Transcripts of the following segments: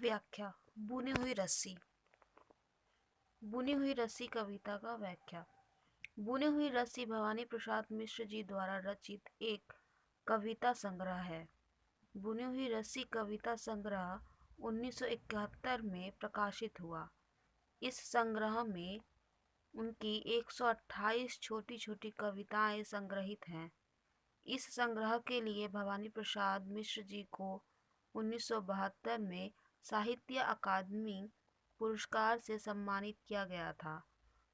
व्याख्या। बुनी हुई रस्सी। बुनी हुई रस्सी कविता का व्याख्या। बुनी हुई रस्सी भवानी प्रसाद मिश्र जी द्वारा रचित एक कविता संग्रह है। बुनी हुई रस्सी कविता संग्रह 1971 में प्रकाशित हुआ। इस संग्रह में उनकी 128 छोटी छोटी कविताएं संग्रहित हैं। इस संग्रह के लिए भवानी प्रसाद मिश्र जी को 1972 में साहित्य अकादमी पुरस्कार से सम्मानित किया गया था।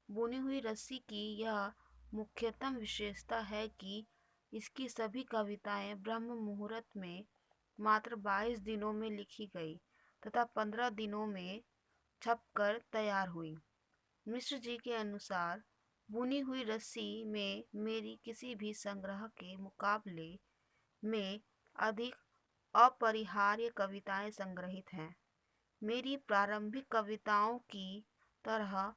बुनी हुई रस्सी की यह मुख्यतम विशेषता है कि इसकी सभी कविताएं ब्रह्म मुहूर्त में मात्र 22 दिनों में लिखी गई तथा 15 दिनों में छपकर तैयार हुई। मिश्र जी के अनुसार बुनी हुई रस्सी में मेरी किसी भी संग्रह के मुकाबले में अधिक अपरिहार्य कविताएं संग्रहित हैं। मेरी प्रारंभिक कविताओं की तरह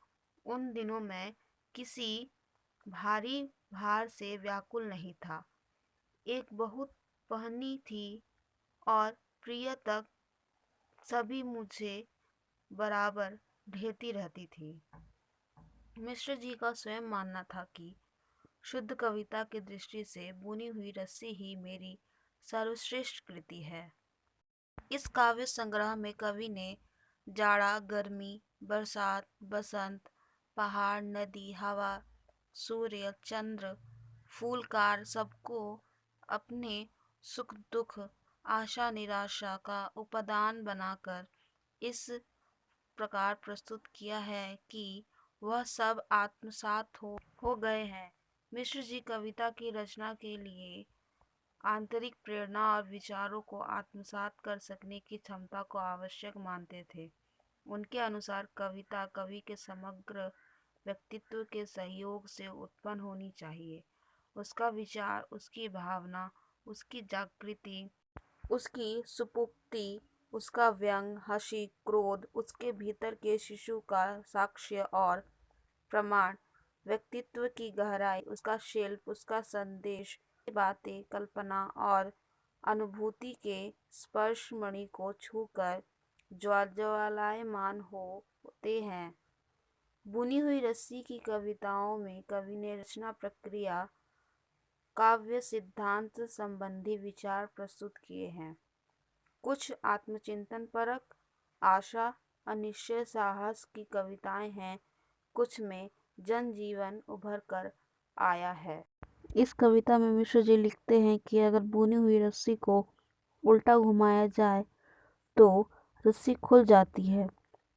उन दिनों मैं किसी भारी भार से व्याकुल नहीं था। एक बहुत पहनी थी और प्रिय तक सभी मुझे बराबर ढेती रहती थी। मिश्र जी का स्वयं मानना था कि शुद्ध कविता की दृष्टि से बुनी हुई रस्सी ही मेरी सर्वश्रेष्ठ कृति है। इस काव्य संग्रह में कवि ने जाड़ा, गर्मी, बरसात, बसंत, पहाड़, नदी, हवा, सूर्य, चंद्र, फूलकार सबको अपने सुख दुख, आशा निराशा का उपादान बनाकर इस प्रकार प्रस्तुत किया है कि वह सब आत्मसात हो गए हैं। मिश्र जी कविता की रचना के लिए आंतरिक प्रेरणा और विचारों को आत्मसात कर सकने की क्षमता को आवश्यक मानते थे। उनके अनुसार कविता कवि के समग्र व्यक्तित्व के सहयोग से उत्पन्न होनी चाहिए। उसका विचार, उसकी भावना, उसकी जागृति, उसकी सुपुप्ति, उसका व्यंग, हंसी, क्रोध, उसके भीतर के शिशु का साक्ष्य और प्रमाण, व्यक्तित्व की गहराई, उसका शिल्प, उसका संदेश, बातें, कल्पना और अनुभूति के स्पर्श मणि को छूकर ज्वालायमान होते हैं। बुनी हुई रस्सी की कविताओं में कवि ने रचना प्रक्रिया, काव्य सिद्धांत संबंधी विचार प्रस्तुत किए हैं। कुछ आत्मचिंतन परक, आशा, अनिश्चय, साहस की कविताएं हैं। कुछ में जनजीवन उभर कर आया है। इस कविता में मिश्र जी लिखते हैं कि अगर बुनी हुई रस्सी को उल्टा घुमाया जाए तो रस्सी खुल जाती है,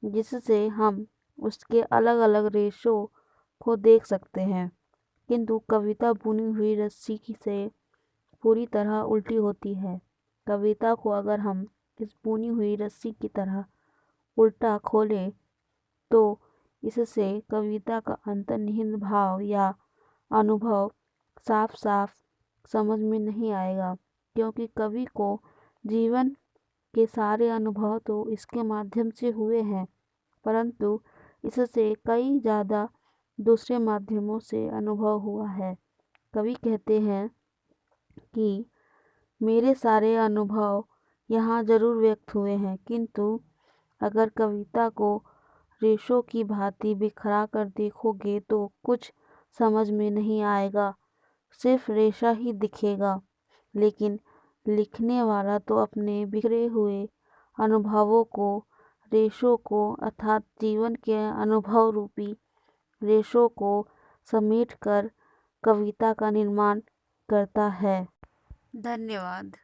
जिससे हम उसके अलग अलग रेशों को देख सकते हैं। किंतु कविता बुनी हुई रस्सी से पूरी तरह उल्टी होती है। कविता को अगर हम इस बुनी हुई रस्सी की तरह उल्टा खोलें तो इससे कविता का अंतर्निहित भाव या अनुभव साफ साफ समझ में नहीं आएगा, क्योंकि कवि को जीवन के सारे अनुभव तो इसके माध्यम से हुए हैं, परंतु इससे कई ज़्यादा दूसरे माध्यमों से अनुभव हुआ है। कवि कहते हैं कि मेरे सारे अनुभव यहाँ जरूर व्यक्त हुए हैं, किंतु अगर कविता को रेशों की भांति बिखरा कर देखोगे तो कुछ समझ में नहीं आएगा, सिर्फ रेशा ही दिखेगा। लेकिन लिखने वाला तो अपने बिखरे हुए अनुभवों को, रेशों को अर्थात जीवन के अनुभव रूपी रेशों को समेट कर कविता का निर्माण करता है। धन्यवाद।